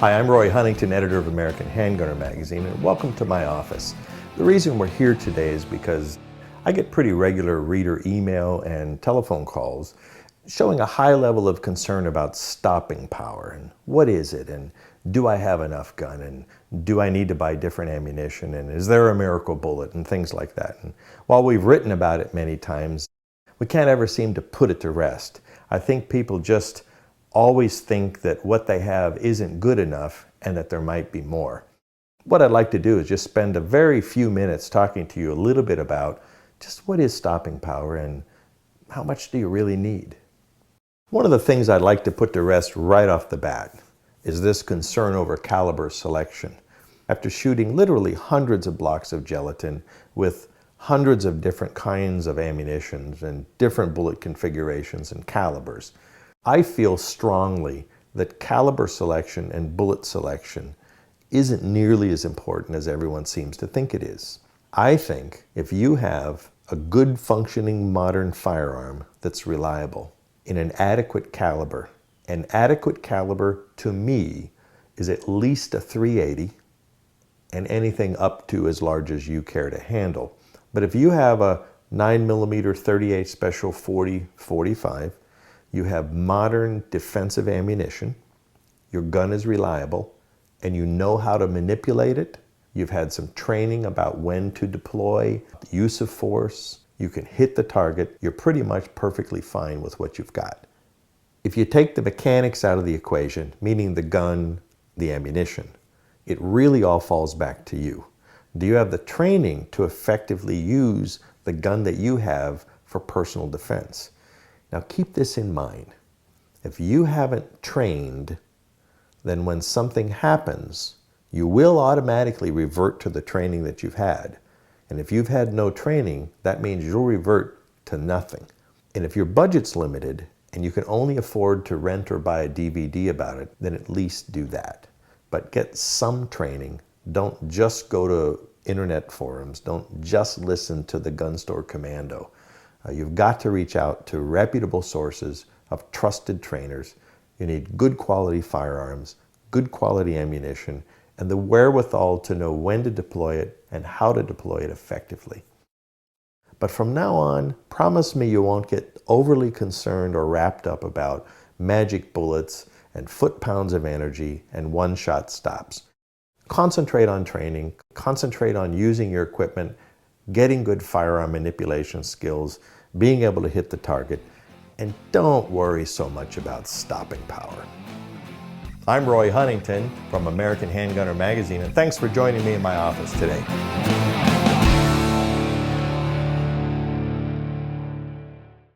Hi, I'm Roy Huntington, editor of American Handgunner magazine, and welcome to my office. The reason we're here today is because I get pretty regular reader email and telephone calls showing a high level of concern about stopping power and what is it, and do I have enough gun, and do I need to buy different ammunition, and is there a miracle bullet, and things like that. And while we've written about it many times, we can't ever seem to put it to rest. I think people just always think that what they have isn't good enough and that there might be more. What I'd like to do is just spend a very few minutes talking to you a little bit about just what is stopping power and how much do you really need. One of the things I'd like to put to rest right off the bat is this concern over caliber selection. After shooting literally hundreds of blocks of gelatin with hundreds of different kinds of ammunitions and different bullet configurations and calibers, I feel strongly that caliber selection and bullet selection isn't nearly as important as everyone seems to think it is. I think if you have a good functioning modern firearm that's reliable in an adequate caliber to me is at least a .380 and anything up to as large as you care to handle. But if you have a 9mm 38 Special 40-45, you have modern defensive ammunition, your gun is reliable, and you know how to manipulate it, you've had some training about when to deploy, the use of force, you can hit the target, you're pretty much perfectly fine with what you've got. If you take the mechanics out of the equation, meaning the gun, the ammunition, it really all falls back to you. Do you have the training to effectively use the gun that you have for personal defense? Now keep this in mind. If you haven't trained, then when something happens, you will automatically revert to the training that you've had. And if you've had no training, that means you'll revert to nothing. And if your budget's limited and you can only afford to rent or buy a DVD about it, then at least do that. But get some training. Don't just go to internet forums. Don't just listen to the gun store commando. You've got to reach out to reputable sources of trusted trainers. You need good quality firearms, good quality ammunition, and the wherewithal to know when to deploy it and how to deploy it effectively. But from now on, promise me you won't get overly concerned or wrapped up about magic bullets and foot-pounds of energy and one-shot stops. Concentrate on training, concentrate on using your equipment, getting good firearm manipulation skills, being able to hit the target, and don't worry so much about stopping power. I'm Roy Huntington from American Handgunner magazine, and thanks for joining me in my office today.